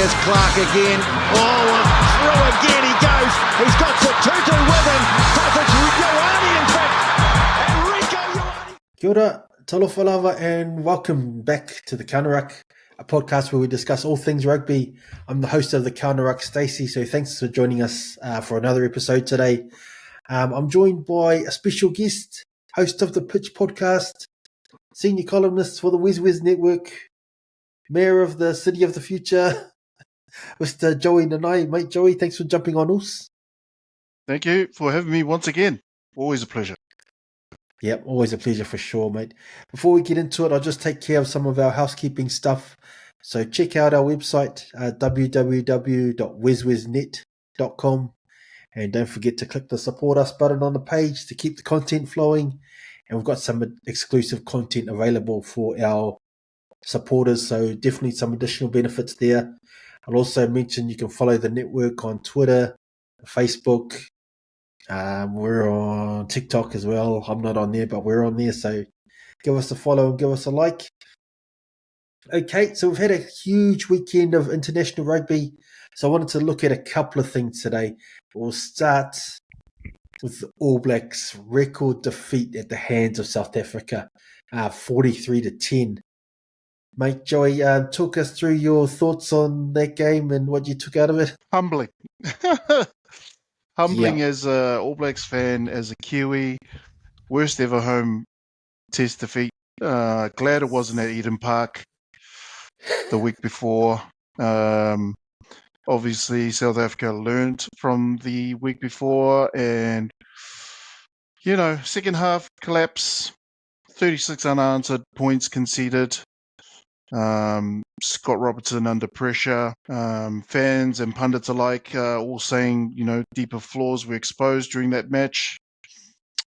Here's Clark again. Oh, and through again he goes. He's got Tutu with him. It's Ioane, in fact. Enrico Ioane. Kia ora, talofa lava, and welcome back to the RUCK, a podcast where we discuss all things rugby. I'm the host of the RUCK, Stace, so thanks for joining us for another episode today. I'm joined by a special guest, host of the Pitch podcast, senior columnist for the WesWes Network, mayor of the City of the Future, Mr. Joey Nanai. Mate, Joey, thanks for jumping on us. Thank you for having me once again. Always a pleasure. Yep, always a pleasure for sure, mate. Before we get into it, I'll just take care of some of our housekeeping stuff. So check out our website, www.weswesnet.com. And don't forget to click the support us button on the page to keep the content flowing. And we've got some exclusive content available for our supporters, so definitely some additional benefits there. I'll also mention you can follow the network on Twitter, Facebook. We're on TikTok as well. I'm not on there, but we're on there, so give us a follow and give us a like. Okay, so we've had a huge weekend of international rugby, so I wanted to look at a couple of things today. We'll start with the All Blacks' record defeat at the hands of South Africa, 43-10. Mate, Joey, talk us through your thoughts on that game and what you took out of it. Humbling. Humbling Yeah. as a All Blacks fan, as a Kiwi. Worst ever home test defeat. Glad it wasn't at Eden Park the week before. Obviously, South Africa learned from the week before, and, you know, second half collapse, 36 unanswered points conceded. Scott Robertson under pressure. Fans and pundits alike all saying, you know, deeper flaws were exposed during that match.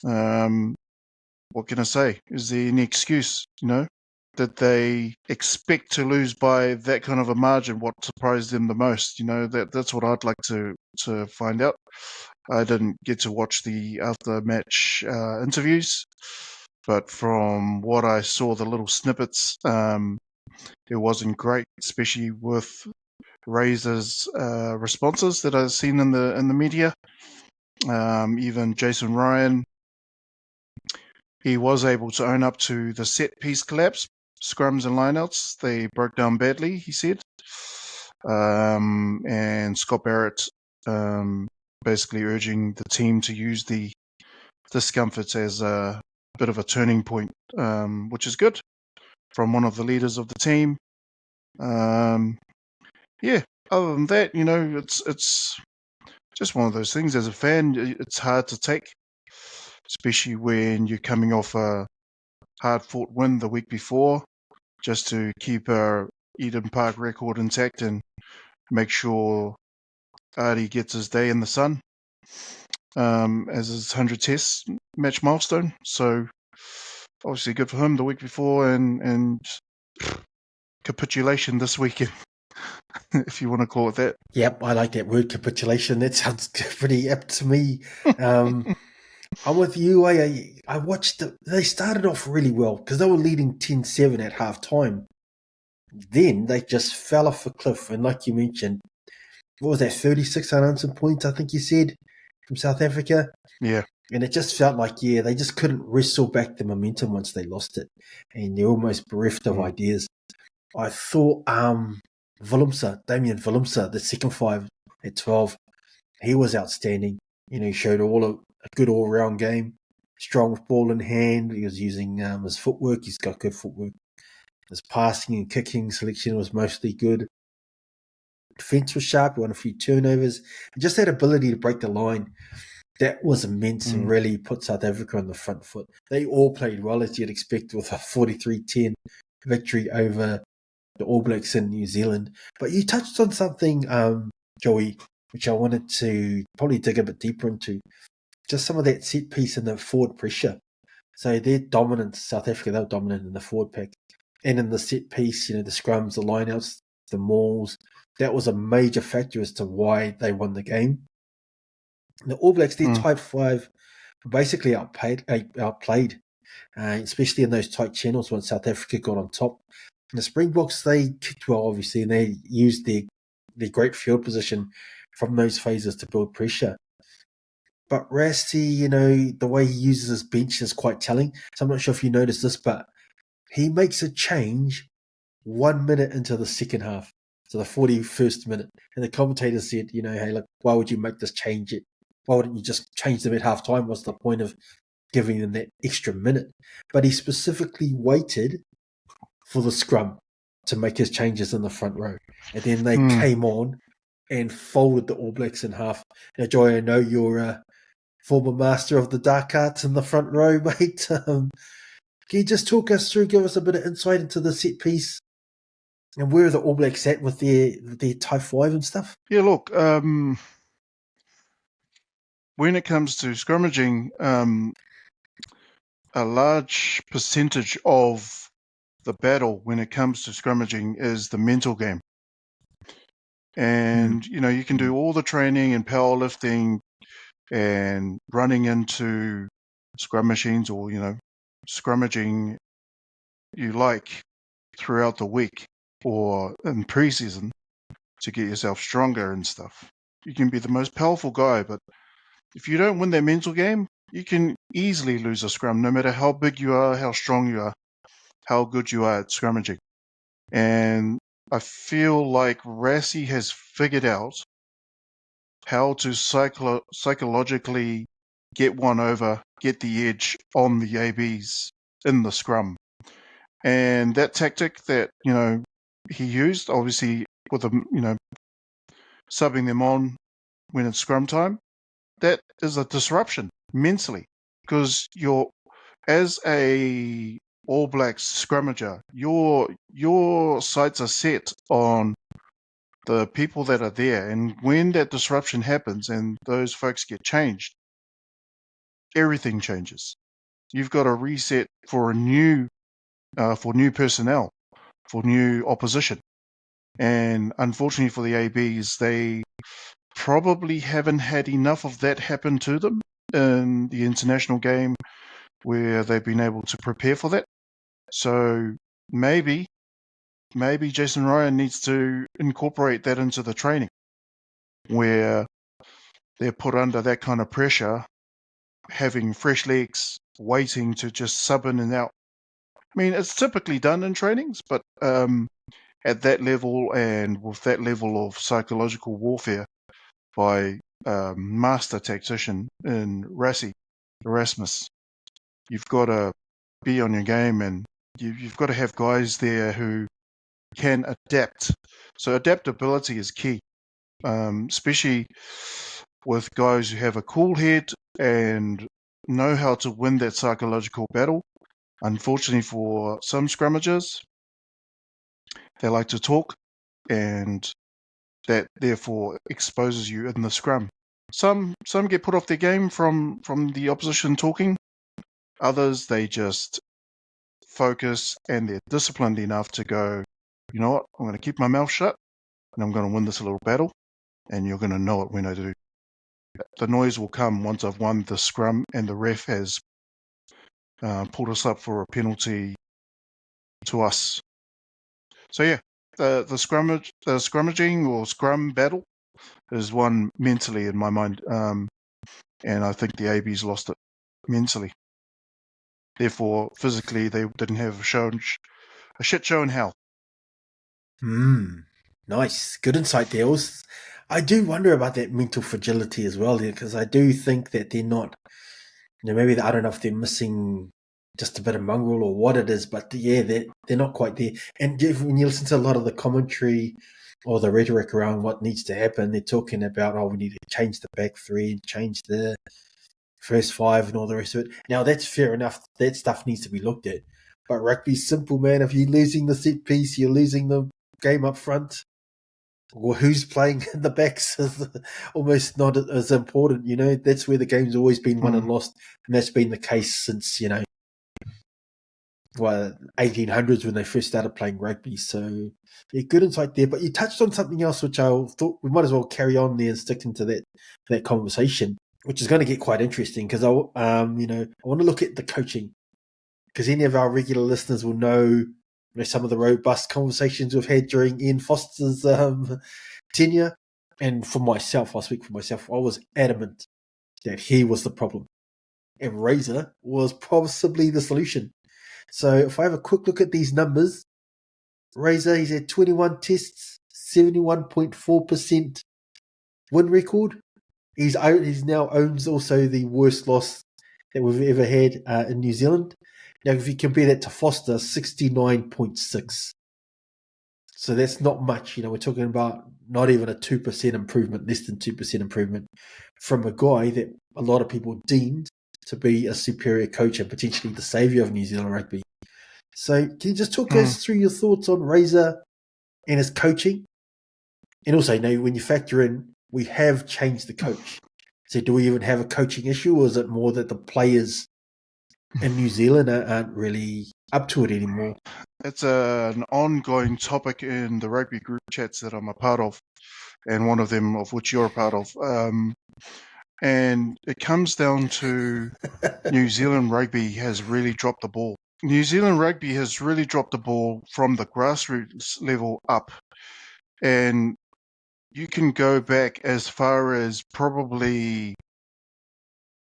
What can I say? Is there any excuse, you know? Did they expect to lose by that kind of a margin? What surprised them the most? You know, that's what I'd like to find out. I didn't get to watch the after-match interviews, but from what I saw, the little snippets, it wasn't great, especially with Razor's responses that I've seen in the media. Even Jason Ryan, he was able to own up to the set piece collapse. Scrums and lineouts, they broke down badly, he said. And Scott Barrett basically urging the team to use the discomforts as a bit of a turning point, which is good from one of the leaders of the team. Yeah, other than that, you know, it's just one of those things. As a fan, it's hard to take, especially when you're coming off a hard-fought win the week before, just to keep our Eden Park record intact and make sure Artie gets his day in the sun as his 100 test match milestone. So obviously good for him the week before, and capitulation this weekend, if you want to call it that. Yep, I like that word, capitulation. That sounds pretty apt to me. I'm with you. I watched they started off really well because they were leading 10-7 at half time. Then they just fell off a cliff. And like you mentioned, what was that, 36 unanswered points, I think you said, from South Africa? Yeah. And it just felt like, they just couldn't wrestle back the momentum once they lost it. And they're almost bereft of ideas. I thought Damian Willemse, the second five at 12, he was outstanding. You know, he showed a good all-round game, strong with ball in hand. He was using his footwork. He's got good footwork. His passing and kicking selection was mostly good. Defense was sharp. He won a few turnovers. And just that ability to break the line, that was immense and really put South Africa on the front foot. They all played well, as you'd expect, with a 43-10 victory over the All Blacks in New Zealand. But you touched on something, Joey, which I wanted to probably dig a bit deeper into. Just some of that set piece and the forward pressure. So their dominance, South Africa, they were dominant in the forward pack. And in the set piece, you know, the scrums, the lineouts, the mauls, that was a major factor as to why they won the game. The All Blacks, their type 5, basically outplayed, especially in those tight channels when South Africa got on top. And the Springboks, they kicked well, obviously, and they used their their great field position from those phases to build pressure. But Rasty, the way he uses his bench is quite telling. So I'm not sure if you noticed this, but he makes a change 1 minute into the second half, so the 41st minute. And the commentator said, hey, look, why would you make this change? Why wouldn't you just change them at half time? What's the point of giving them that extra minute? But he specifically waited for the scrum to make his changes in the front row. And then they came on and folded the All Blacks in half. Now, Joy, I know you're a former master of the dark arts in the front row, mate. Can you just talk us through, give us a bit of insight into the set piece and where are the All Blacks at with their Type 5 and stuff? Yeah, look, when it comes to scrummaging, a large percentage of the battle when it comes to scrummaging is the mental game. And, you can do all the training and powerlifting and running into scrum machines or, scrummaging you like throughout the week or in preseason to get yourself stronger and stuff. You can be the most powerful guy, but if you don't win that mental game, you can easily lose a scrum, no matter how big you are, how strong you are, how good you are at scrummaging. And I feel like Rassi has figured out how to psychologically get one over, get the edge on the ABs in the scrum. And that tactic that, he used, obviously, with them, subbing them on when it's scrum time, that is a disruption mentally, because as a All Blacks scrummager, your sights are set on the people that are there, and when that disruption happens and those folks get changed, everything changes. You've got to reset for new personnel, for new opposition, and unfortunately for the ABs, they probably haven't had enough of that happen to them in the international game where they've been able to prepare for that. So maybe Jason Ryan needs to incorporate that into the training where they're put under that kind of pressure, having fresh legs, waiting to just sub in and out. I mean, it's typically done in trainings, but at that level and with that level of psychological warfare by master tactician in Erasmus, you've got to be on your game, and you've got to have guys there who can adapt. So adaptability is key, especially with guys who have a cool head and know how to win that psychological battle. Unfortunately for some scrummagers, they like to talk, and that therefore exposes you in the scrum. Some get put off their game from the opposition talking. Others, they just focus and they're disciplined enough to go, you know what, I'm going to keep my mouth shut and I'm going to win this little battle, and you're going to know it when I do. The noise will come once I've won the scrum and the ref has pulled us up for a penalty to us. So yeah, the scrummaging or scrum battle is one mentally in my mind, and I think the ABs lost it mentally. Therefore, physically, they didn't have a shit show in hell. Nice. Good insight there. I do wonder about that mental fragility as well, because I do think that they're not, maybe I don't know if they're missing just a bit of mongrel or what it is, but yeah, they're not quite there. And when you listen to a lot of the commentary or the rhetoric around what needs to happen, they're talking about, we need to change the back three and change the first five and all the rest of it. Now, that's fair enough. That stuff needs to be looked at. But rugby's simple, man. If you're losing the set piece, you're losing the game up front. Well, who's playing in the backs is almost not as important. That's where the game's always been won and lost. And that's been the case since, 1800s when they first started playing rugby. So, yeah, good insight there. But you touched on something else, which I thought we might as well carry on there and stick into that conversation, which is going to get quite interesting because I want to look at the coaching, because any of our regular listeners will know some of the robust conversations we've had during Ian Foster's tenure. And for myself, I'll speak for myself, I was adamant that he was the problem. And Razor was possibly the solution. So if I have a quick look at these numbers, Razor, he's had 21 tests, 71.4% win record. He's now owns also the worst loss that we've ever had in New Zealand. Now, if you compare that to Foster, 69.6. So that's not much. We're talking about not even a 2% improvement, less than 2% improvement from a guy that a lot of people deemed to be a superior coach and potentially the saviour of New Zealand rugby. So can you just talk us through your thoughts on Razor and his coaching? And also, when you factor in, we have changed the coach. So do we even have a coaching issue, or is it more that the players in New Zealand aren't really up to it anymore? It's an ongoing topic in the rugby group chats that I'm a part of, and one of them of which you're a part of. And it comes down to New Zealand rugby has really dropped the ball. New Zealand rugby has really dropped the ball from the grassroots level up. And you can go back as far as probably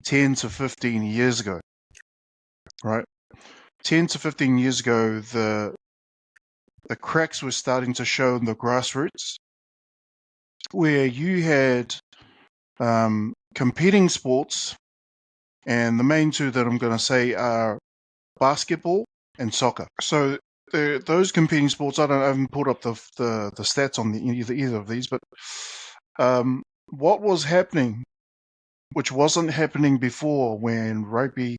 10 to 15 years ago, right? 10 to 15 years ago, the cracks were starting to show in the grassroots, where you had competing sports, and the main two that I'm going to say are basketball and soccer. So those competing sports, I haven't put up the stats on either of these, but what was happening, which wasn't happening before when rugby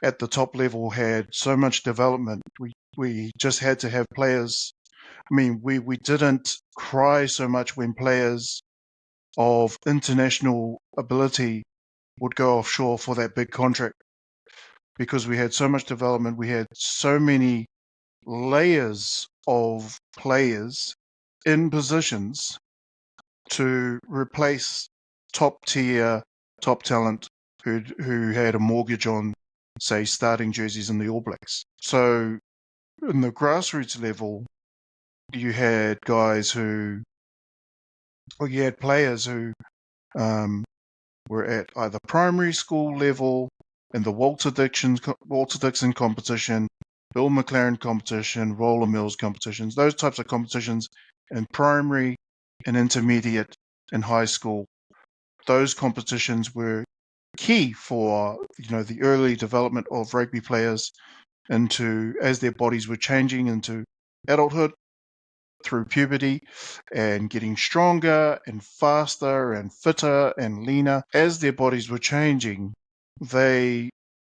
at the top level had so much development, we just had to have players. I mean, we didn't cry so much when players of international ability would go offshore for that big contract, because we had so much development. We had so many layers of players in positions to replace top tier, top talent who had a mortgage on, say, starting jerseys in the All Blacks. So in the grassroots level, you had players who were at either primary school level in the Walter Dixon competition, Bill McLaren competition, Roller Mills competitions, those types of competitions in primary and intermediate and high school. Those competitions were key for the early development of rugby players as their bodies were changing into adulthood through puberty and getting stronger and faster and fitter and leaner. As their bodies were changing, they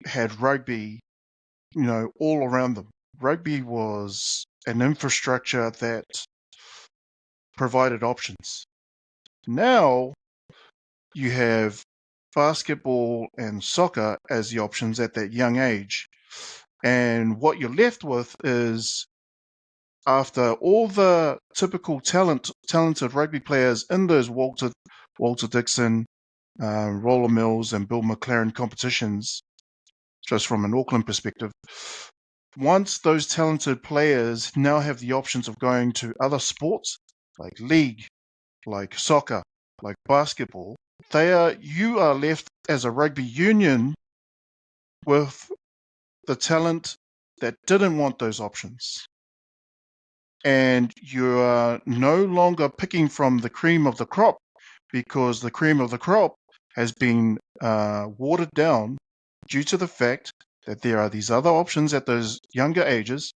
had rugby, all around them. Rugby was an infrastructure that provided options. Now you have basketball and soccer as the options at that young age. And what you're left with is, after all the typical talented rugby players in those Walter Dixon, Roller Mills, and Bill McLaren competitions, just from an Auckland perspective, once those talented players now have the options of going to other sports like league, like soccer, like basketball, you are left as a rugby union with the talent that didn't want those options. And you are no longer picking from the cream of the crop, because the cream of the crop has been watered down due to the fact that there are these other options at those younger ages.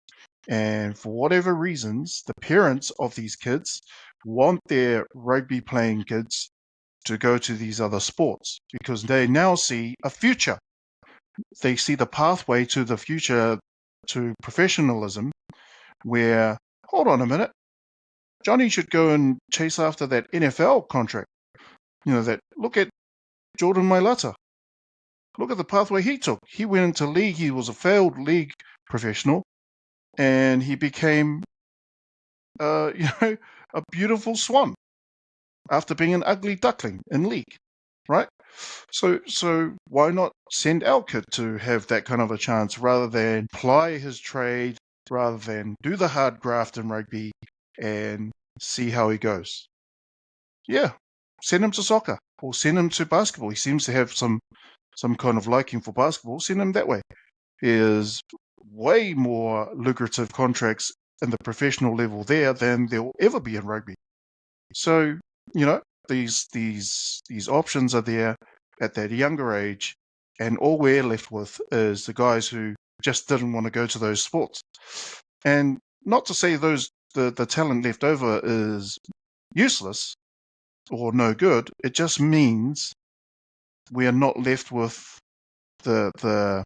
And for whatever reasons, the parents of these kids want their rugby playing kids to go to these other sports, because they now see a future. They see the pathway to the future, to professionalism, where, hold on a minute, Johnny should go and chase after that NFL contract. Look at Jordan Mailata. Look at the pathway he took. He went into league. He was a failed league professional, and he became, a beautiful swan after being an ugly duckling in league, right? So why not send our kid to have that kind of a chance, rather than ply his trade rather than do the hard graft in rugby and see how he goes. Yeah, send him to soccer or send him to basketball. He seems to have some kind of liking for basketball. Send him that way. There's way more lucrative contracts in the professional level there than there will ever be in rugby. So, you know, these options are there at that younger age, and all we're left with is the guys who just didn't want to go to those sports. And not to say the talent left over is useless or no good. It just means we are not left with the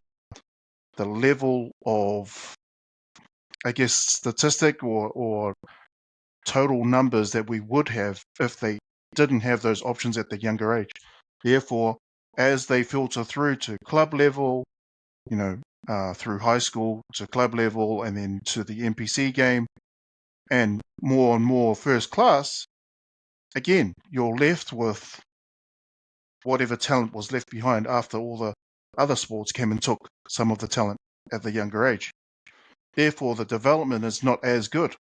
level of, I guess, statistic or total numbers that we would have if they didn't have those options at the younger age. Therefore, as they filter through to club level, you know, through high school to club level and then to the NPC game and more first class, again, you're left with whatever talent was left behind after all the other sports came and took some of the talent at the younger age. Therefore, the development is not as good.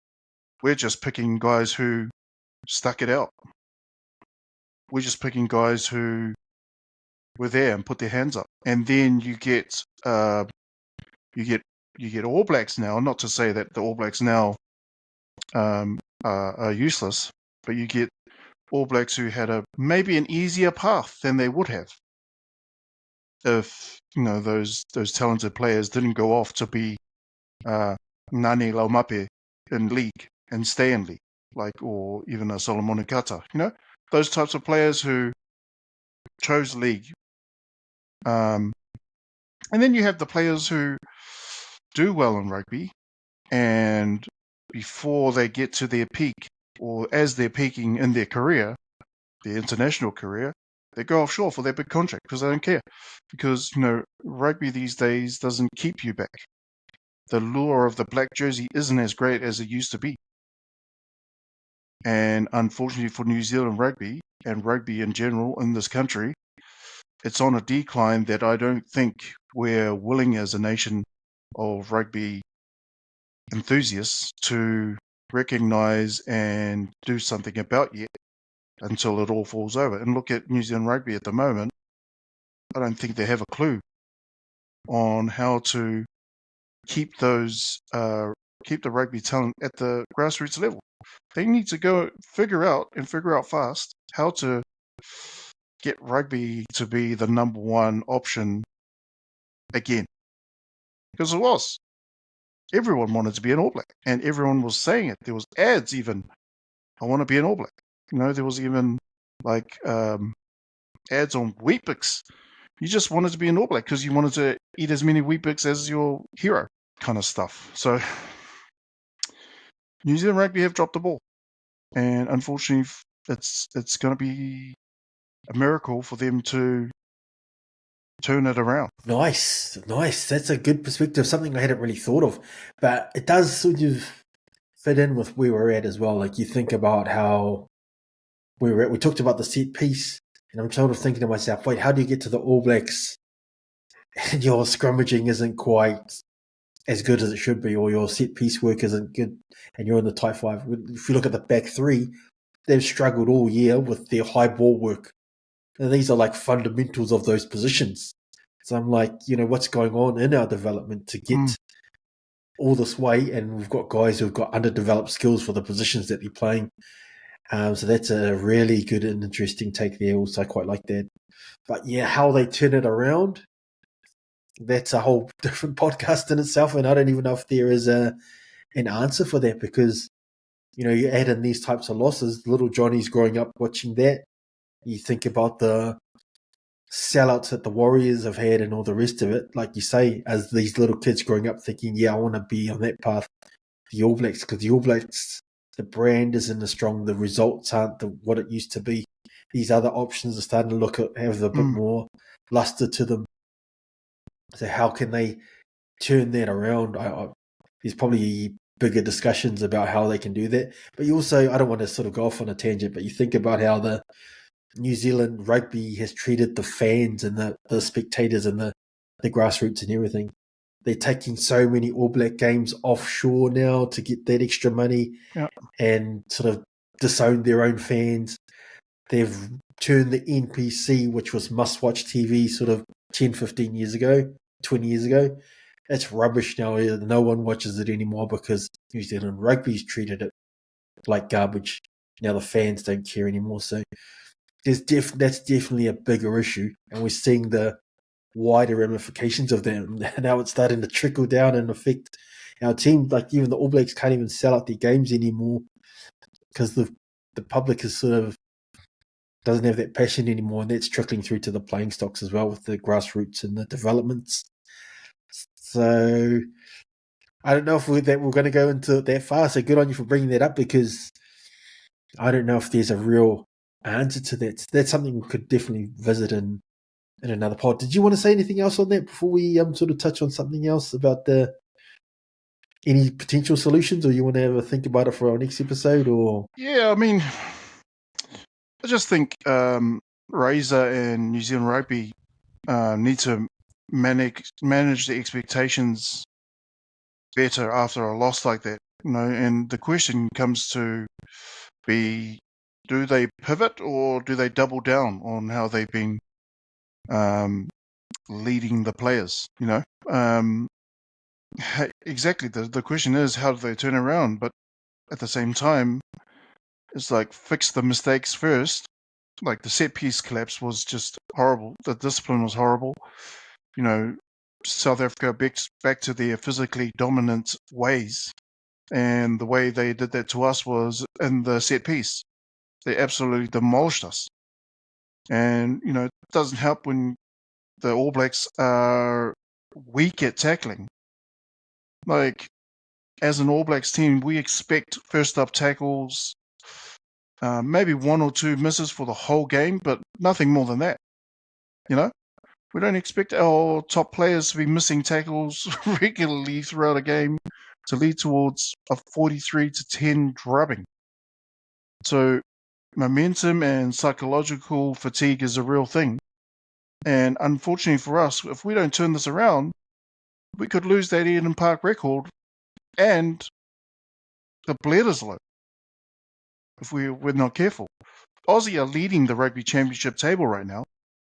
We're just picking guys who stuck it out. We're just picking guys who were there and put their hands up. And then you get All Blacks now. Not to say that the All Blacks now are useless, but you get All Blacks who had maybe an easier path than they would have if those talented players didn't go off to be Ngani Laumape in league and stay in league, or even a Solomon Kata. Those types of players who chose league. And then you have the players who do well in rugby, and before they get to their peak, or as they're peaking in their career, their international career, they go offshore for their big contract because they don't care. Because, rugby these days doesn't keep you back. The lure of the black jersey isn't as great as it used to be. And unfortunately for New Zealand rugby, and rugby in general in this country, it's on a decline that I don't think we're willing as a nation of rugby enthusiasts to recognize and do something about yet until it all falls over. And look at New Zealand rugby at the moment. I don't think they have a clue on how to keep the rugby talent at the grassroots level. They need to go figure out fast how to get rugby to be the number one option again. Because it was. Everyone wanted to be an All Black, and everyone was saying it. There was ads even. I want to be an All Black. There was even ads on Weet-Bix. You just wanted to be an All Black because you wanted to eat as many Weet-Bix as your hero, kind of stuff. So New Zealand rugby have dropped the ball, and unfortunately, it's going to be a miracle for them to turn it around. Nice. That's a good perspective, something I hadn't really thought of. But it does sort of fit in with where we're at as well. Like, you think about how we were at. We talked about the set piece, and I'm sort of thinking to myself, wait, how do you get to the All Blacks and your scrummaging isn't quite as good as it should be, or your set piece work isn't good, and you're in the tight five? If you look at the back three, they've struggled all year with their high ball work. And these are like fundamentals of those positions. So I'm like, what's going on in our development to get all this way? And we've got guys who've got underdeveloped skills for the positions that they're playing. So that's a really good and interesting take there. Also, I quite like that. But yeah, how they turn it around, that's a whole different podcast in itself. And I don't even know if there is an answer for that, because, you add in these types of losses. Little Johnny's growing up watching that. You think about the sellouts that the Warriors have had and all the rest of it, like you say, as these little kids growing up thinking, I want to be on that path. The All Blacks, because the All Blacks, the brand isn't as strong, the results aren't what it used to be. These other options are starting to have a bit more luster to them. So how can they turn that around? There's probably bigger discussions about how they can do that. But you also, I don't want to sort of go off on a tangent, but you think about how the New Zealand rugby has treated the fans and the spectators and the grassroots and everything. they're taking so many All Black games offshore now to get that extra money and sort of disown their own fans. They've turned the NPC, which was must-watch TV sort of 10, 15 years ago, 20 years ago. It's rubbish now. No one watches it anymore because New Zealand Rugby's treated it like garbage. Now the fans don't care anymore. So that's definitely a bigger issue. And we're seeing the wider ramifications of that. Now it's starting to trickle down and affect our team. Like even the All Blacks can't even sell out their games anymore because the public is sort of doesn't have that passion anymore, and that's trickling through to the playing stocks as well with the grassroots and the developments. So I don't know if we're going to go into it that far. So good on you for bringing that up because I don't know if there's a real answer to that. That's something we could definitely visit in another pod. Did you want to say anything else on that before we sort of touch on something else about any potential solutions, or you want to have a think about it for our next episode? Or yeah, I mean, I just think Razor and New Zealand Rugby need to manage the expectations better after a loss like that. And the question comes to be: do they pivot or do they double down on how they've been leading the players? Exactly. The question is, how do they turn around? But at the same time, it's like fix the mistakes first. Like the set piece collapse was just horrible. The discipline was horrible. South Africa back to their physically dominant ways, and the way they did that to us was in the set piece. They absolutely demolished us. And it doesn't help when the All Blacks are weak at tackling. Like, as an All Blacks team, we expect first up tackles, maybe one or two misses for the whole game, but nothing more than that. We don't expect our top players to be missing tackles regularly throughout a game to lead towards a 43-10 drubbing. So momentum and psychological fatigue is a real thing. And unfortunately for us, if we don't turn this around, we could lose that Eden Park record and the Bledisloe if we're not careful. Aussie are leading the Rugby Championship table right now.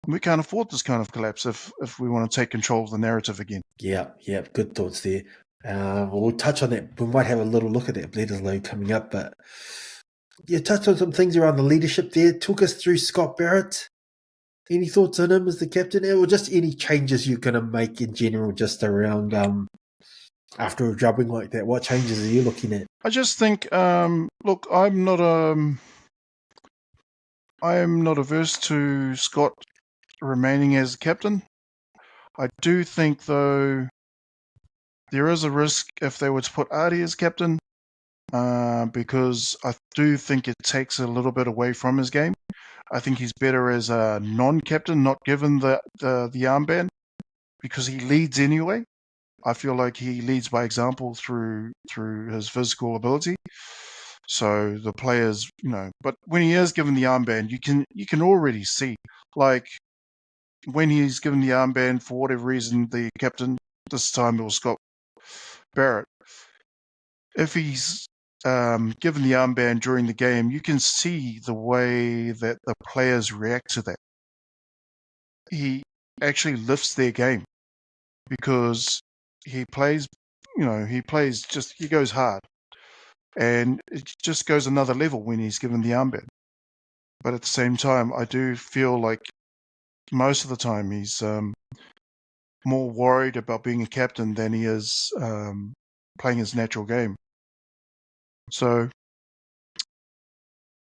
We can't afford this kind of collapse if we want to take control of the narrative again. Yeah, good thoughts there. We'll touch on that. We might have a little look at that Bledisloe coming up, but touch on some things around the leadership there. Talk us through Scott Barrett. Any thoughts on him as the captain, or just any changes you're going to make in general, just around after a drubbing like that? What changes are you looking at? I just think, look, I'm not averse to Scott remaining as captain. I do think, though, there is a risk if they were to put Ardie as captain, because I do think it takes a little bit away from his game. I think he's better as a non-captain, not given the armband, because he leads anyway. I feel like he leads by example through his physical ability. So the players, but when he is given the armband, you can already see, like, when he's given the armband for whatever reason, the captain, this time it was Scott Barrett, if he's given the armband during the game, you can see the way that the players react to that. He actually lifts their game because he plays, he goes hard. And it just goes another level when he's given the armband. But at the same time, I do feel like most of the time he's more worried about being a captain than he is playing his natural game. So,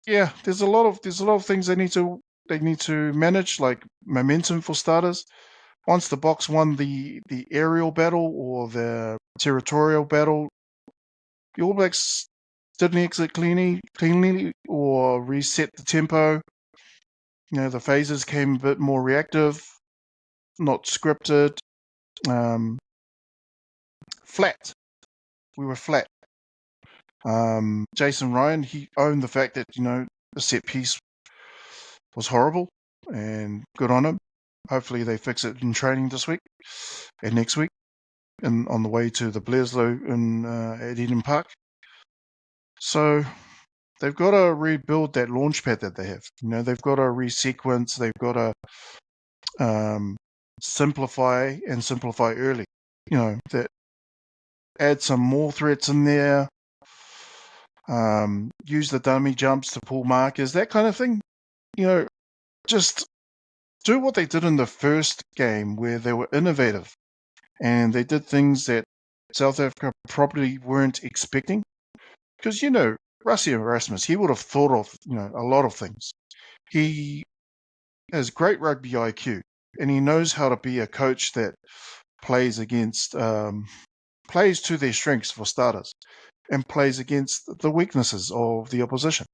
yeah, there's a lot of things they need to manage, like momentum for starters. Once the Box won the aerial battle or the territorial battle, the All Blacks didn't exit cleanly or reset the tempo. The phases came a bit more reactive, not scripted. Flat. We were flat. Jason Ryan, he owned the fact that, the set piece was horrible, and good on him. Hopefully they fix it in training this week and next week. on the way to the Bledisloe at Eden Park. So they've got to rebuild that launch pad that they have. They've got to resequence. They've got to simplify early. That add some more threats in there. Use the dummy jumps to pull markers, that kind of thing. Just do what they did in the first game where they were innovative and they did things that South Africa probably weren't expecting. Because, Rassie Erasmus, he would have thought of, a lot of things. He has great rugby IQ and he knows how to be a coach that plays to their strengths for starters and plays against the weaknesses of the opposition.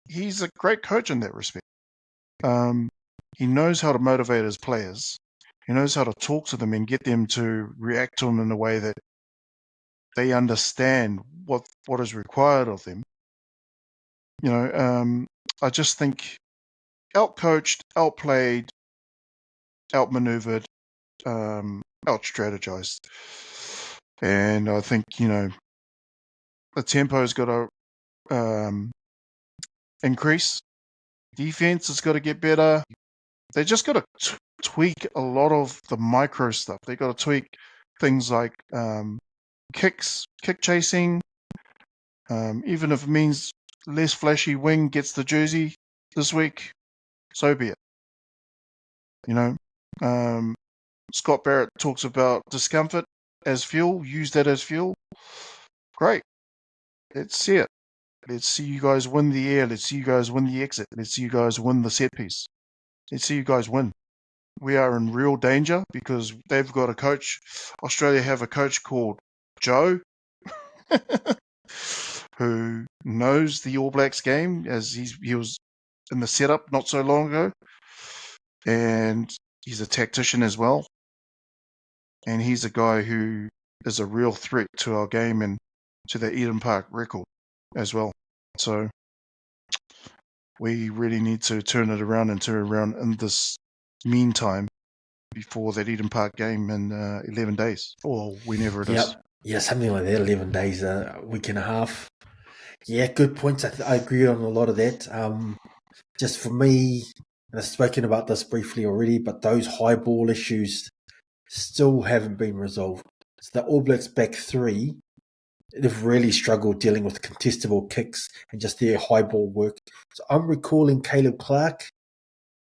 He's a great coach in that respect. He knows how to motivate his players. He knows how to talk to them and get them to react to him in a way that they understand what is required of them. I just think out-coached, outplayed, outmaneuvered, out-strategized. And I think, the tempo's got to increase. Defense has got to get better. They just got to tweak a lot of the micro stuff. They got to tweak things like kicks, kick chasing. Even if it means less flashy wing gets the jersey this week, so be it. Scott Barrett talks about discomfort as fuel. Use that as fuel. Great. Let's see it. Let's see you guys win the air. Let's see you guys win the exit. Let's see you guys win the set piece. Let's see you guys win. We are in real danger because they've got a coach. Australia have a coach called Joe who knows the All Blacks game as he was in the setup not so long ago. And he's a tactician as well. And he's a guy who is a real threat to our game and to the Eden Park record as well. So we really need to turn it around in this meantime before that Eden Park game in 11 days or whenever it is. Yeah, something like that, 11 days, a week and a half. Yeah, good points. I agree on a lot of that. Just for me, and I've spoken about this briefly already, but those high ball issues still haven't been resolved. So the All Blacks back three, they've really struggled dealing with contestable kicks and just their high ball work. So I'm recalling Caleb Clark.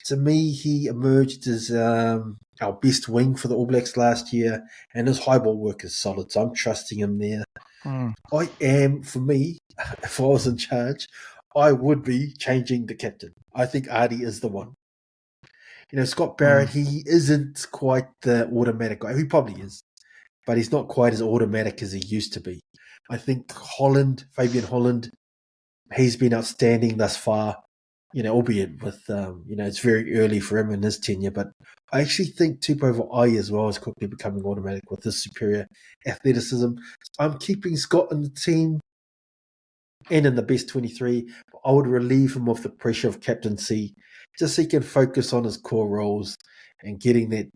To me, he emerged as our best wing for the All Blacks last year, and his high ball work is solid, so I'm trusting him there. For me, if I was in charge, I would be changing the captain. I think Artie is the one. Scott Barrett, he isn't quite the automatic guy. He probably is, but he's not quite as automatic as he used to be. I think Fabian Holland, he's been outstanding thus far, albeit with, it's very early for him in his tenure, but I actually think Tupou Va'ai as well is quickly becoming automatic with his superior athleticism. I'm keeping Scott in the team and in the best 23. But I would relieve him of the pressure of captaincy just so he can focus on his core roles and getting that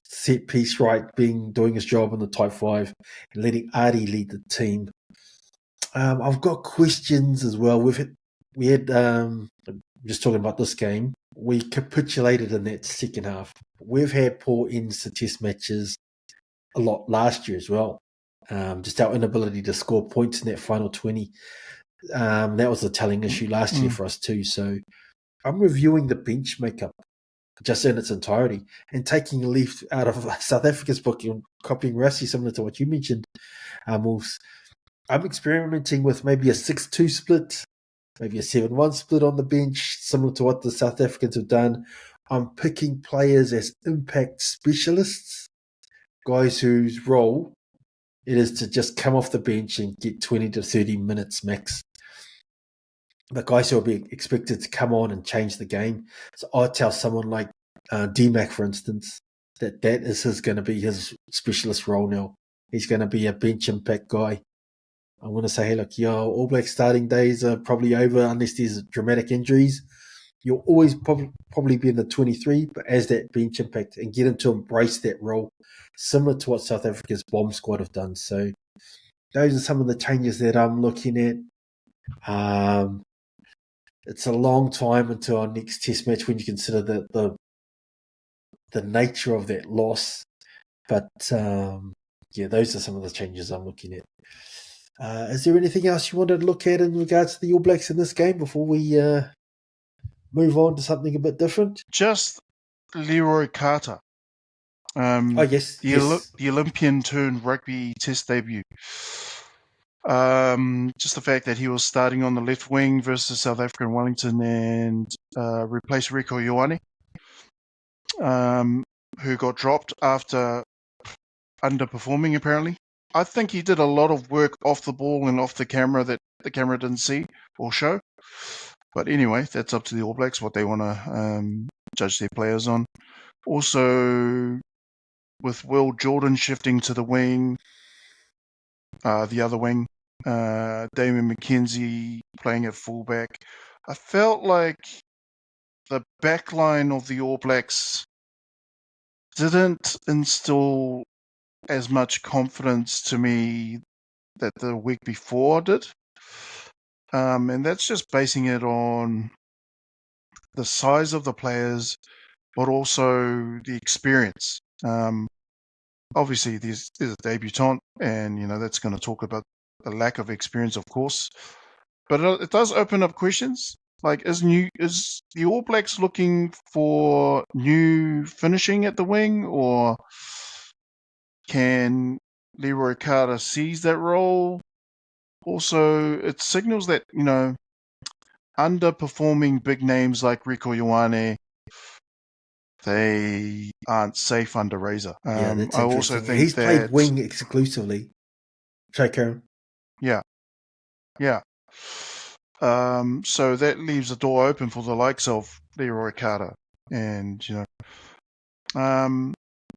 set piece right, doing his job in the type 5 and letting Artie lead the team. I've got questions as well. We had just talking about this game, we capitulated in that second half. We've had poor ends to test matches a lot last year as well. Just our inability to score points in that final 20. That was a telling issue last year for us too. So I'm reviewing the bench makeup just in its entirety and taking a leaf out of South Africa's book and copying Rassie, similar to what you mentioned, Wolves. I'm experimenting with maybe a 6-2 split, maybe a 7-1 split on the bench, similar to what the South Africans have done. I'm picking players as impact specialists, guys whose role it is to just come off the bench and get 20 to 30 minutes max. The guys who will be expected to come on and change the game. So I tell someone like D-Mac, for instance, that is going to be his specialist role now. He's going to be a bench impact guy. I'm going to say, hey, look, All Black starting days are probably over unless there's dramatic injuries. you'll always probably be in the 23, but as that bench impact and get him to embrace that role, similar to what South Africa's bomb squad have done. So those are some of the changes that I'm looking at. It's a long time until our next Test match when you consider the nature of that loss. But those are some of the changes I'm looking at. Is there anything else you wanted to look at in regards to the All Blacks in this game before we move on to something a bit different? Just Leroy Carter. Yes. The Olympian turned rugby test debut. Just the fact that he was starting on the left wing versus South Africa and Wellington and replaced Rieko Ioane, who got dropped after underperforming apparently. I think he did a lot of work off the ball and off the camera that the camera didn't see or show. But anyway, that's up to the All Blacks, what they want to judge their players on. Also, with Will Jordan shifting to the wing, the other wing, Damien McKenzie playing at fullback, I felt like the back line of the All Blacks didn't instill as much confidence to me that the week before did. And that's just basing it on the size of the players, but also the experience. Obviously, there's a debutant, and that's going to talk about the lack of experience, of course. But it does open up questions. Like, is the All Blacks looking for new finishing at the wing, or can Leroy Carter seize that role? Also, it signals that underperforming big names like Rieko Ioane, they aren't safe under Razor. That's I interesting. also think he's played wing exclusively. Sorry, Karen. Yeah. So that leaves the door open for the likes of Leroy Carter, and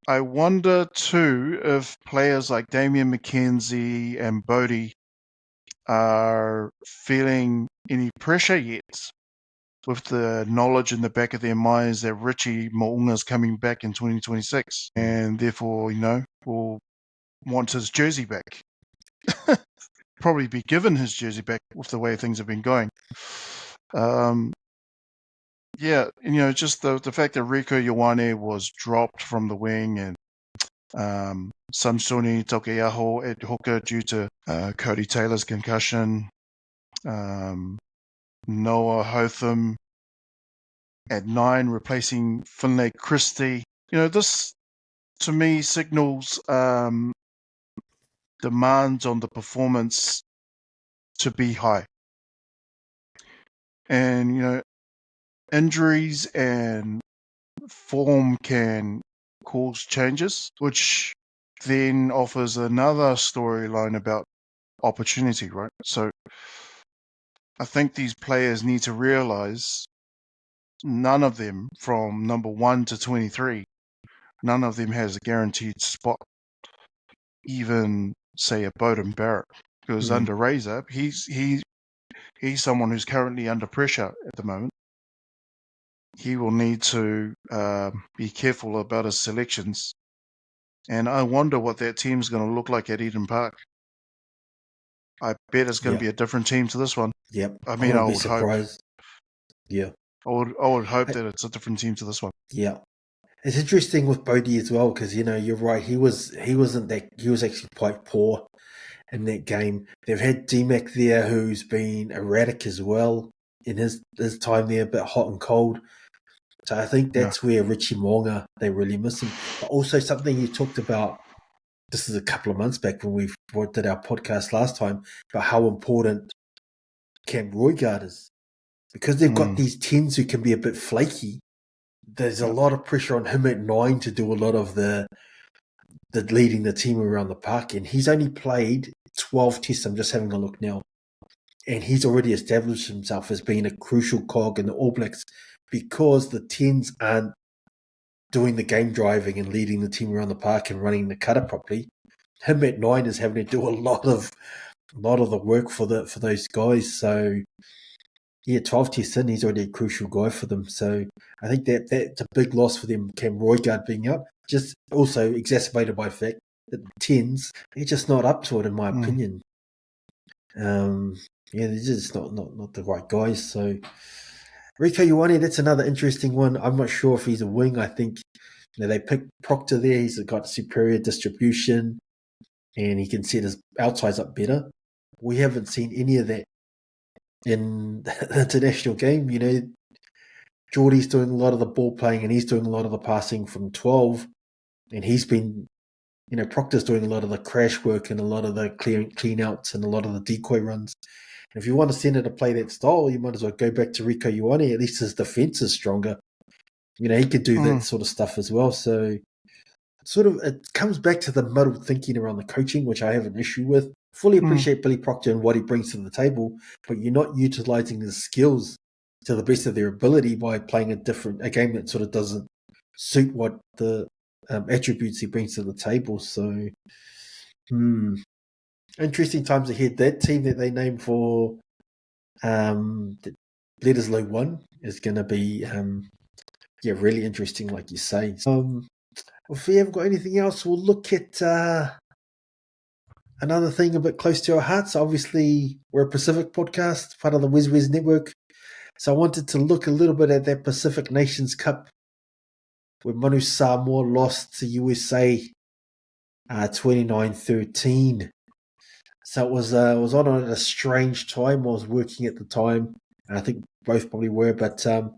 I wonder too if players like Damien McKenzie and Bodie are feeling any pressure yet, with the knowledge in the back of their minds that Richie Mo'unga's coming back in 2026, and therefore, will want his jersey back. Probably be given his jersey back with the way things have been going. Just the fact that Rieko Ioane was dropped from the wing and Samsoni Taukeiaho at hooker due to Cody Taylor's concussion, Noah Hotham at 9 replacing Finlay Christie. This to me signals demands on the performance to be high. And, injuries and form can cause changes, which then offers another storyline about opportunity, right? So I think these players need to realize none of them from number 1 to 23, none of them has a guaranteed spot. Even say a Bowden Barrett, because under Razor, he's someone who's currently under pressure at the moment. He will need to be careful about his selections, and I wonder what that team's going to look like at Eden Park. I bet it's going to be a different team to this one. Yep. I mean, I would hope. Yeah. I would hope that it's a different team to this one. Yeah. It's interesting with Bodie as well because you're right. He was actually quite poor in that game. They've had D-Mac there, who's been erratic as well in his time there, a bit hot and cold. So I think that's where Richie Mo'unga, they really miss him. But also something you talked about. This is a couple of months back when we did our podcast last time about how important Cam Roygaard is because they've got these 10s who can be a bit flaky. There's a lot of pressure on him at 9 to do a lot of the leading the team around the park. And he's only played 12 tests. I'm just having a look now. And he's already established himself as being a crucial cog in the All Blacks because the 10s aren't doing the game driving and leading the team around the park and running the cutter properly. Him at 9 is having to do a lot of the work for those guys. So Yeah, 12 tests in, he's already a crucial guy for them. So I think that's a big loss for them, Cam Roygaard being out. Just also exacerbated by the fact that the 10s, they're just not up to it, in my opinion. Yeah, they're just not the right guys. So Rico Ioane, that's another interesting one. I'm not sure if he's a wing. I think they picked Proctor there. He's got superior distribution and he can set his outsides up better. We haven't seen any of that in the international game. Geordie's doing a lot of the ball playing and he's doing a lot of the passing from 12. And he's been, Proctor's doing a lot of the crash work and a lot of the clean outs and a lot of the decoy runs. And if you want a centre to play that style, you might as well go back to Rico Ioane. At least his defence is stronger. He could do that sort of stuff as well. So it comes back to the muddled thinking around the coaching, which I have an issue with. Fully appreciate Billy Proctor and what he brings to the table, but you're not utilising his skills to the best of their ability by playing a game that sort of doesn't suit what the attributes he brings to the table. So, interesting times ahead. That team that they named for Bledisloe 1 is going to be really interesting, like you say. If we haven't got anything else, we'll look at another thing a bit close to our hearts. Obviously, we're a Pacific podcast, part of the WesWes network. So I wanted to look a little bit at that Pacific Nations Cup where Manu Samoa lost to USA 29-13. So it was on at a strange time. I was working at the time. And I think both probably were, but I'm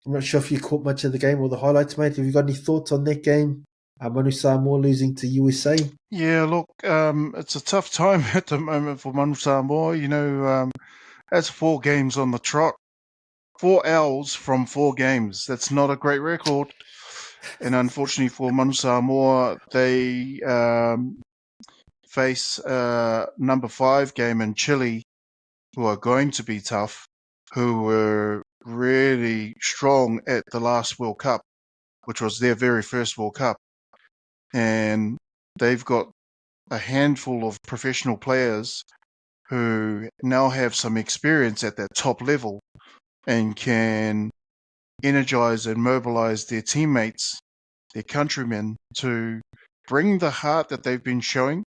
not sure if you caught much of the game or the highlights, mate. Have you got any thoughts on that game? Manu Samoa losing to USA? Yeah, look, it's a tough time at the moment for Manu Samoa. That's 4 games on the trot. 4 L's from 4 games. That's not a great record. And unfortunately for Manu Samoa, they face number 5 game in Chile, who are going to be tough, who were really strong at the last World Cup, which was their very first World Cup. And they've got a handful of professional players who now have some experience at that top level and can energize and mobilize their teammates, their countrymen, to bring the heart that they've been showing.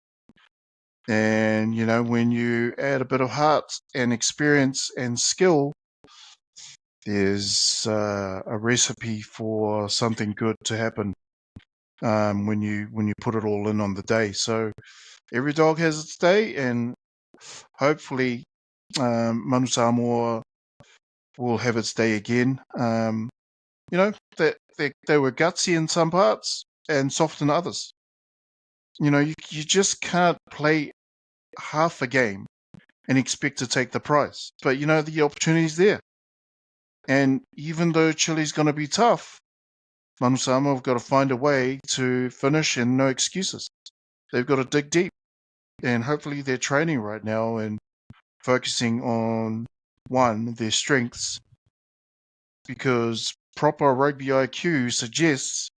And, when you add a bit of heart and experience and skill, there's a recipe for something good to happen when you put it all in on the day. So every dog has its day, and hopefully Manu Samoa will have its day again. They were gutsy in some parts and soft in others. You just can't play half a game and expect to take the prize. But the opportunity's there. And even though Chile's going to be tough, Manu Samoa have got to find a way to finish and no excuses. They've got to dig deep. And hopefully they're training right now and focusing on, one, their strengths, because proper rugby IQ suggests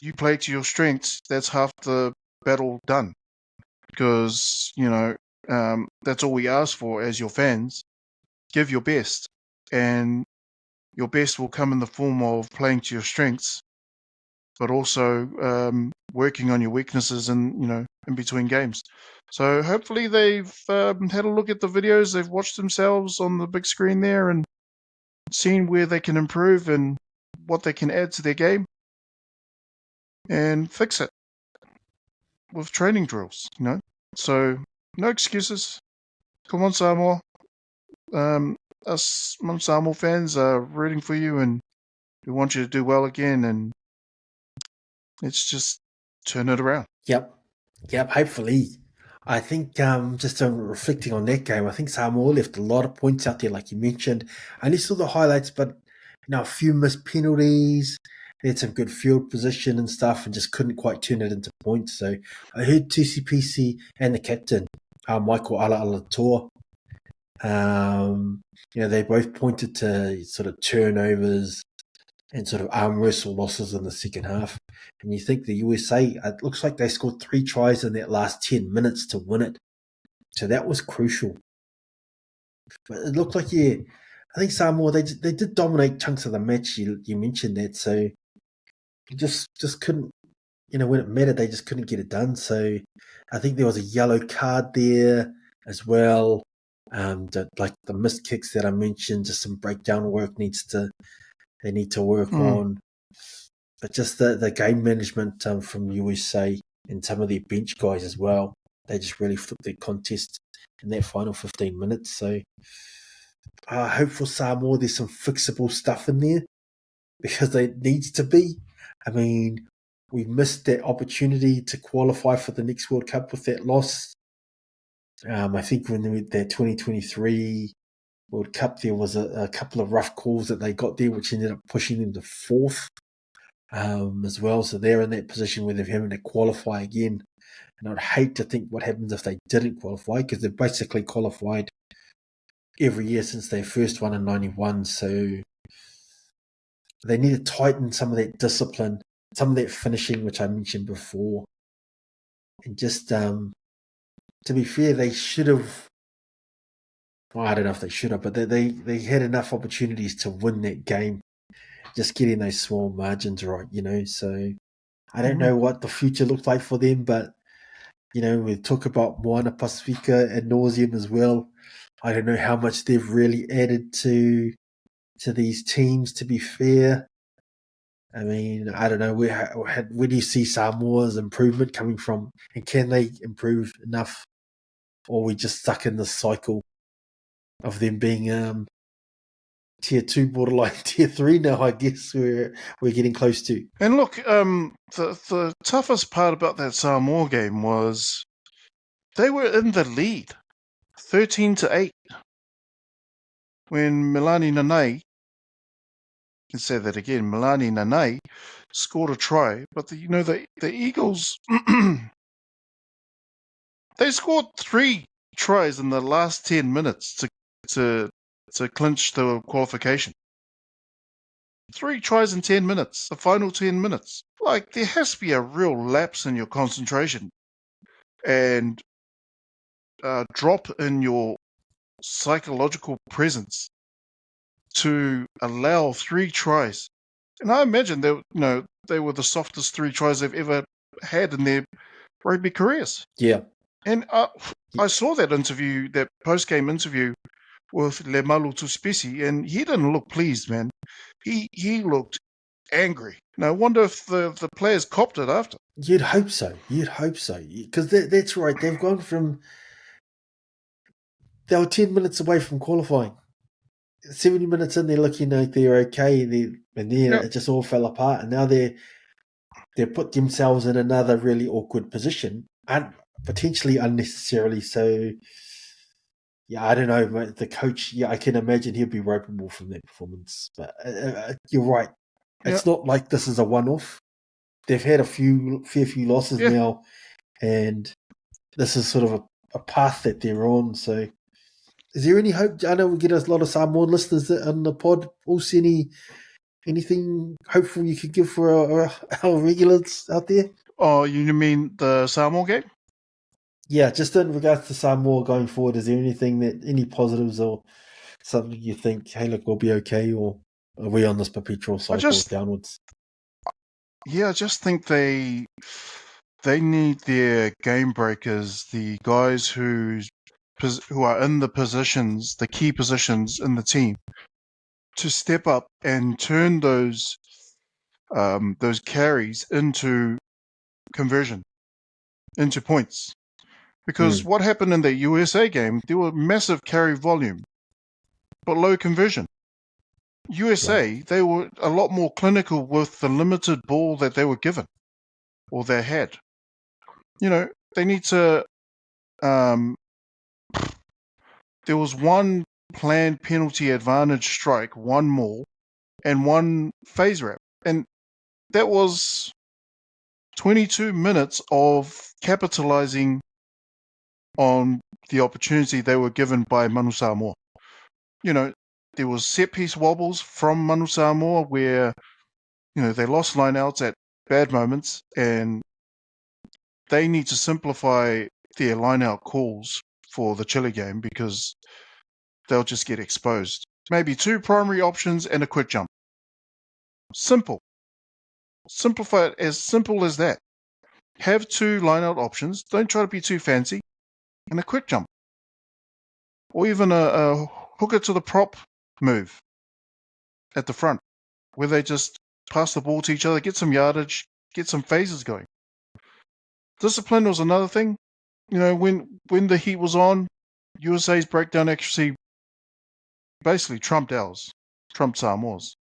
you play to your strengths. That's half the battle done. Because, that's all we ask for as your fans. Give your best. And your best will come in the form of playing to your strengths, but also working on your weaknesses in between games. So hopefully they've had a look at the videos, they've watched themselves on the big screen there and seen where they can improve and what they can add to their game and fix it with training drills, So no excuses. Come on, Samoa. Us Samoa fans are rooting for you and we want you to do well again, and let's just turn it around. Yep, hopefully. I think just reflecting on that game, I think Samoa left a lot of points out there, like you mentioned. I only saw the highlights, but a few missed penalties. They had some good field position and stuff and just couldn't quite turn it into points. So I heard TCPC and the captain, Michael Alatoa, they both pointed to sort of turnovers and sort of arm wrestle losses in the second half. And you think the USA, it looks like they scored 3 tries in that last 10 minutes to win it. So that was crucial. But it looked like, yeah, I think Samoa, they did dominate chunks of the match. You mentioned that. So you just couldn't, when it mattered, they just couldn't get it done. So I think there was a yellow card there as well. Like the missed kicks that I mentioned, just some breakdown work they need to work on. But just the game management from USA and some of their bench guys as well, they just really flipped their contest in that final 15 minutes. So I hope for Samoa there's some fixable stuff in there because there needs to be. I mean, we missed that opportunity to qualify for the next World Cup with that loss. I think when they went that 2023 World Cup, there was a couple of rough calls that they got there, which ended up pushing them to fourth as well. So they're in that position where they're having to qualify again. And I'd hate to think what happens if they didn't qualify because they've basically qualified every year since they first won in 91. So they need to tighten some of that discipline, some of that finishing, which I mentioned before. And just, to be fair, they should have, well, I don't know if they should have, but they had enough opportunities to win that game, just getting those small margins right, So I don't know what the future looks like for them, but, we talk about Moana Pacifica ad nauseum as well. I don't know how much they've really added to these teams, to be fair. I mean, I don't know. Where do you see Samoa's improvement coming from? And can they improve enough? Or are we just stuck in this cycle of them being tier 2, borderline tier 3 now, I guess, we're getting close to. And look, the toughest part about that Samoa game was they were in the lead, 13-8, when Milani Nanai, I can say that again, Milani Nanai scored a try, but the Eagles, they scored 3 tries in the last 10 minutes to clinch the qualification. 3 tries in 10 minutes, the final 10 minutes. Like, there has to be a real lapse in your concentration and drop in your psychological presence to allow 3 tries. And I imagine they were the softest 3 tries they've ever had in their rugby careers. Yeah. And I saw that interview, that post-game interview with Lemalu Tuspisi, and he didn't look pleased, man. He looked angry. And I wonder if the players copped it after. You'd hope so. Because that's right. They've gone from... They were 10 minutes away from qualifying. 70 minutes in, they're looking like they're okay. It just all fell apart. And now they put themselves in another really awkward position, and potentially unnecessarily so. Yeah, I don't know. The coach, I can imagine he'll be ropeable from that performance. But you're right. It's not like this is a one-off. They've had a fair few losses now, and this is sort of a path that they're on. So, is there any hope? I know we get a lot of Samoan listeners on the pod. Also, anything hopeful you could give for our regulars out there? Oh, you mean the Samoa game? Yeah, just in regards to Samoa going forward, is there any positives or something you think, hey, look, we'll be okay, or are we on this perpetual cycle downwards? Yeah, I just think they need their game breakers, the guys who are in the key positions in the team, to step up and turn those carries into conversion, into points. Because what happened in the USA game, there were massive carry volume, but low conversion. USA, they were a lot more clinical with the limited ball that they were given, or they had. They need to... there was one planned penalty advantage strike, one maul, and one phase wrap. And that was 22 minutes of capitalizing on the opportunity they were given by Manu Samoa. There was set-piece wobbles from Manu Samoa where, they lost line-outs at bad moments, and they need to simplify their line-out calls for the Chile game because they'll just get exposed. Maybe 2 primary options and a quick jump. Simple. Simplify it as simple as that. Have 2 line-out options. Don't try to be too fancy. And a quick jump. Or even a hooker to the prop move at the front, where they just pass the ball to each other, get some yardage, get some phases going. Discipline was another thing. When the heat was on, USA's breakdown accuracy basically trumped ours, trumped Samoa's.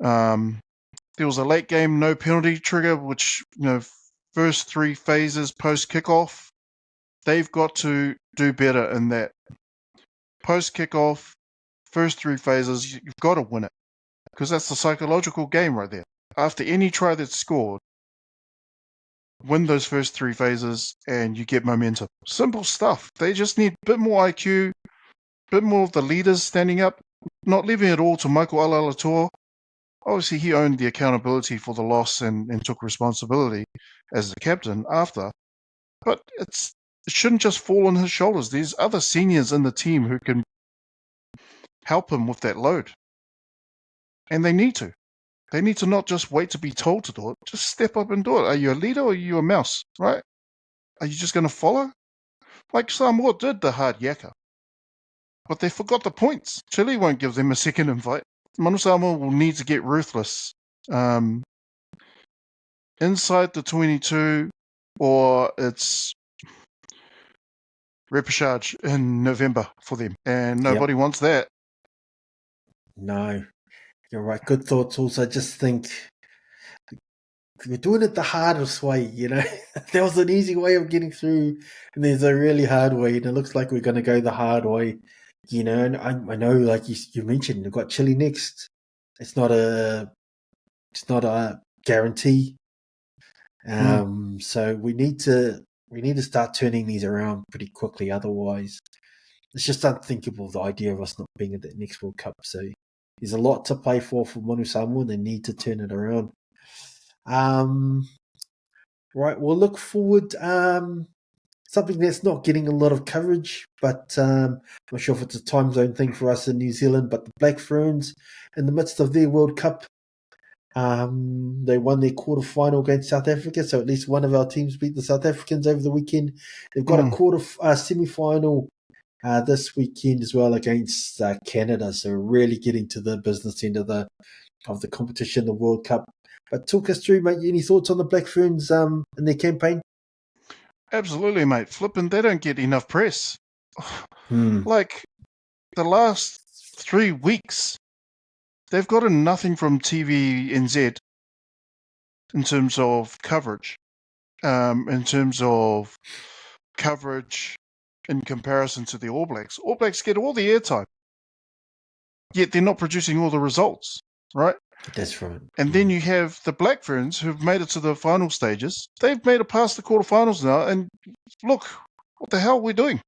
There was a late game no penalty trigger, which, first 3 phases post kickoff, they've got to do better in that. Post kickoff, first 3 phases, you've got to win it, because that's the psychological game right there. After any try that's scored, win those first 3 phases and you get momentum. Simple stuff. They just need a bit more IQ, a bit more of the leaders standing up, not leaving it all to Michael Alalatua. Obviously, he owned the accountability for the loss and took responsibility as the captain after. But it shouldn't just fall on his shoulders. There's other seniors in the team who can help him with that load. And they need to. They need to not just wait to be told to do it. Just step up and do it. Are you a leader or are you a mouse, right? Are you just going to follow? Like Samoa did the hard yakka. But they forgot the points. Chile won't give them a second invite. Manu Samoa will need to get ruthless. Inside the 22, or it's repechage in November for them. And nobody wants that. No. You're right. Good thoughts. Also, I just think we're doing it the hardest way, There was an easy way of getting through, and there's a really hard way, and it looks like we're going to go the hard way, And I know, like you mentioned, we've got Chile next. It's not a guarantee. So we need to start turning these around pretty quickly. Otherwise, it's just unthinkable, the idea of us not being at that next World Cup. So there's a lot to play for Manu Samoa. They need to turn it around. Right, we'll look forward. Something that's not getting a lot of coverage, but I'm not sure if it's a time zone thing for us in New Zealand, but the Black Ferns, in the midst of their World Cup, they won their quarterfinal against South Africa, so at least one of our teams beat the South Africans over the weekend. They've got a semi-final this weekend as well against Canada, so really getting to the business end of the competition, the World Cup. But talk us through, mate, any thoughts on the Black Ferns in their campaign? Absolutely, mate. Flippin', they don't get enough press. Like, the last 3 weeks, they've gotten nothing from TVNZ in terms of coverage. In terms of coverage in comparison to the All Blacks. All Blacks get all the airtime, yet they're not producing all the results, right? That's right. And then you have the Black Ferns who've made it to the final stages. They've made it past the quarterfinals now, and look, what the hell are we doing?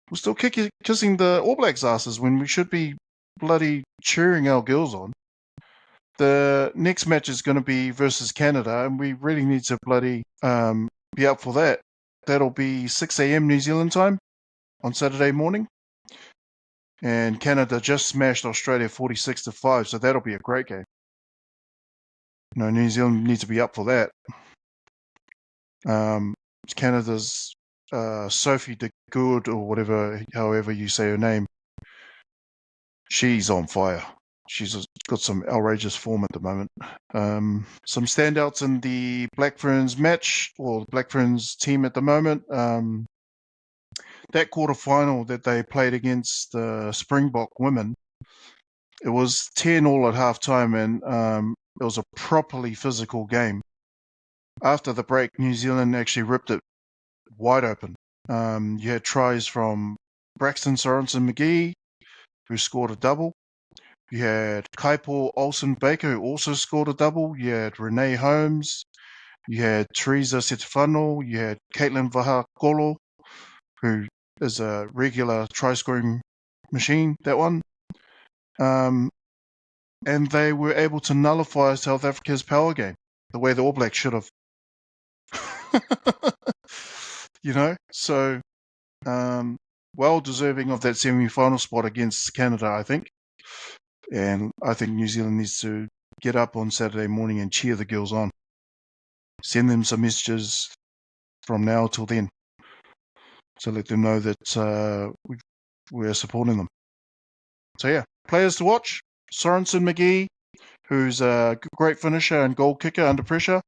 We're still kissing the All Blacks' asses when we should be bloody cheering our girls on. The next match is going to be versus Canada, and we really need to bloody be up for that. That'll be 6 a.m. New Zealand time on Saturday morning. And Canada just smashed Australia 46-5, so that'll be a great game. New Zealand needs to be up for that. Canada's Sophie de Good, or whatever, however you say her name, she's on fire. She's got some outrageous form at the moment. Some standouts in the Black Ferns match, or the Black Ferns team at the moment. That quarterfinal that they played against the Springbok women, it was 10-all at halftime, and it was a properly physical game. After the break, New Zealand actually ripped it wide open. You had tries from Braxton Sorensen-McGee, who scored a double. You had Kaipo Olsen-Baker, who also scored a double. You had Renee Holmes. You had Teresa Setefano. You had Caitlin Vahakolo, who is a regular try-scoring machine, that one. And they were able to nullify South Africa's power game the way the All Blacks should have. So well deserving of that semi-final spot against Canada, I think. And I think New Zealand needs to get up on Saturday morning and cheer the girls on. Send them some messages from now till then to let them know that we're supporting them. So yeah, players to watch: Sorensen McGee, who's a great finisher and goal kicker under pressure.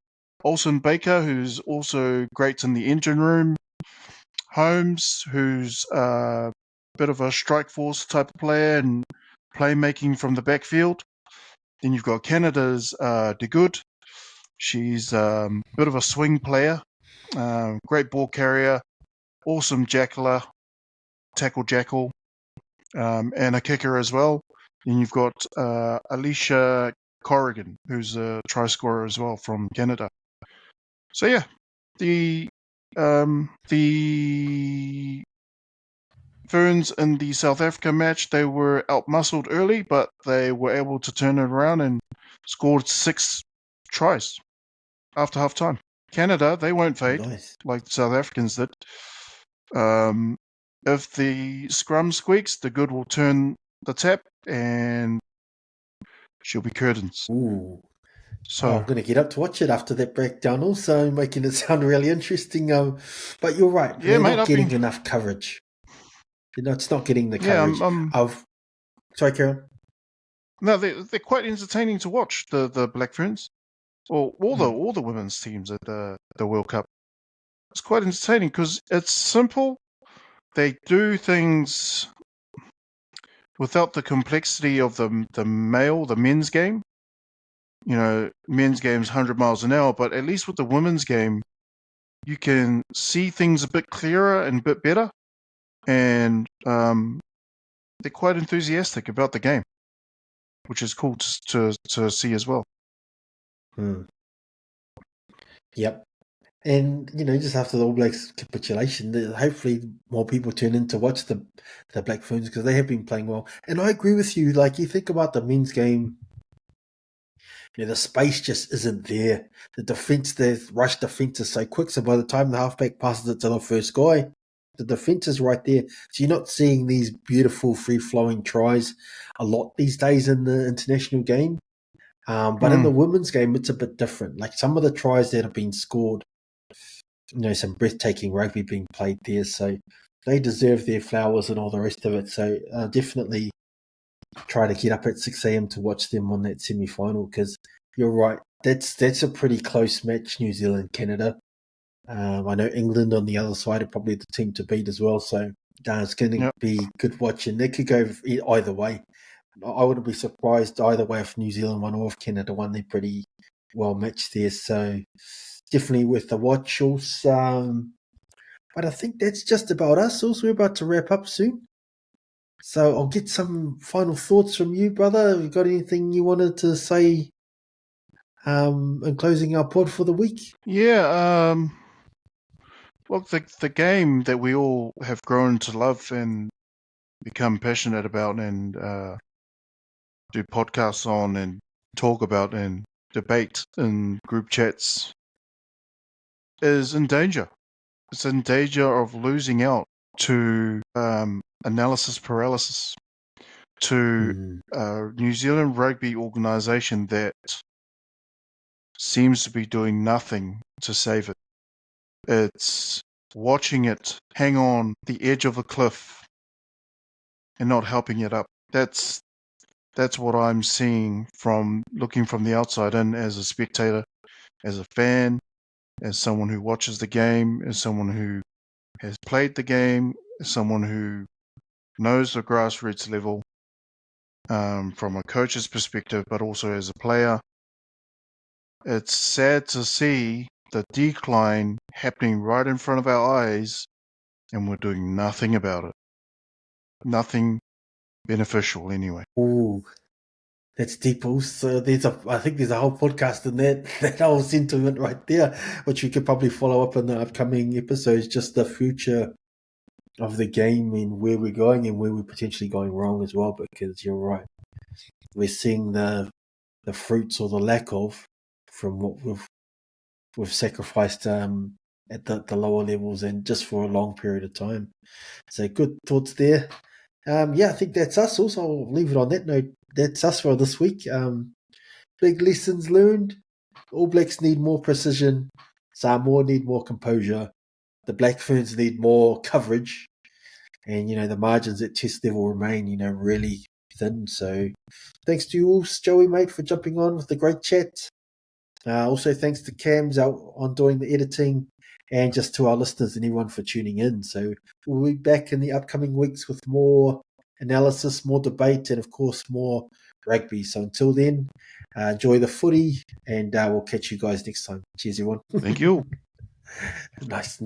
Olsen Baker, who's also great in the engine room. Holmes, who's a bit of a strike force type of player and playmaking from the backfield. Then you've got Canada's De Good. She's a bit of a swing player, great ball carrier, awesome jackler, tackle jackal, and a kicker as well. Then you've got Alicia Corrigan, who's a try scorer as well from Canada. So yeah, the Ferns in the South Africa match, they were outmuscled early, but they were able to turn it around and scored 6 tries after half time. Canada, they won't fade like the South Africans did. If the scrum squeaks, the good will turn the tap and she'll be curtains. Ooh. So I'm going to get up to watch it after that breakdown, also making it sound really interesting. But you're right, yeah, they're mate, not getting enough coverage. It's not getting the yeah, coverage. Sorry, Karen. No, they're quite entertaining to watch, the Black Ferns, or all the women's teams at the World Cup. It's quite entertaining because it's simple. They do things without the complexity of the men's game. You know, men's game's 100 miles an hour, but at least with the women's game, you can see things a bit clearer and a bit better. And they're quite enthusiastic about the game, which is cool to see as well. Yep. And, just after the All Blacks capitulation, hopefully more people tune in to watch the Black Ferns because they have been playing well. And I agree with you. Like, you think about the men's game, the space just isn't there. The rush defense is so quick. So by the time the halfback passes it to the first guy, the defense is right there. So you're not seeing these beautiful free-flowing tries a lot these days in the international game. But in the women's game, it's a bit different. Like some of the tries that have been scored, some breathtaking rugby being played there. So they deserve their flowers and all the rest of it. So definitely try to get up at 6 a.m. to watch them on that semi-final because you're right. That's a pretty close match, New Zealand, Canada. I know England on the other side are probably the team to beat as well. So it's going to be good watching. They could go either way. I wouldn't be surprised either way if New Zealand won or if Canada won. They're pretty well matched there. So definitely worth the watch. Also, but I think that's just about us. Also, we're about to wrap up soon. So I'll get some final thoughts from you, brother. Have you got anything you wanted to say in closing our pod for the week? Yeah, well, the game that we all have grown to love and become passionate about and do podcasts on and talk about and debate in group chats is in danger. It's in danger of losing out to analysis paralysis, to a New Zealand rugby organisation that seems to be doing nothing to save it. It's watching it hang on the edge of a cliff and not helping it up. That's what I'm seeing from looking from the outside in as a spectator, as a fan, as someone who watches the game, as someone who has played the game, as someone who knows the grassroots level from a coach's perspective, but also as a player. It's sad to see the decline happening right in front of our eyes, and we're doing nothing about it. Nothing beneficial, anyway. Ooh, that's deep. Also, I think there's a whole podcast in that whole sentiment right there, which we could probably follow up in the upcoming episodes. Just the future of the game and where we're going and where we're potentially going wrong as well. Because you're right, we're seeing the fruits or the lack of from what we've sacrificed at the lower levels and just for a long period of time. So good thoughts there. I think that's us. Also, I'll leave it on that note. That's us for this week. Big lessons learned. All Blacks need more precision. Samoa need more composure. The Black Ferns need more coverage. And, the margins at test level remain, really thin. So thanks to you all, Joey, mate, for jumping on with the great chat. Also, thanks to Cams out on doing the editing, and just to our listeners and everyone for tuning in. So we'll be back in the upcoming weeks with more analysis, more debate, and, of course, more rugby. So until then, enjoy the footy, and we'll catch you guys next time. Cheers, everyone. Thank you. Nice.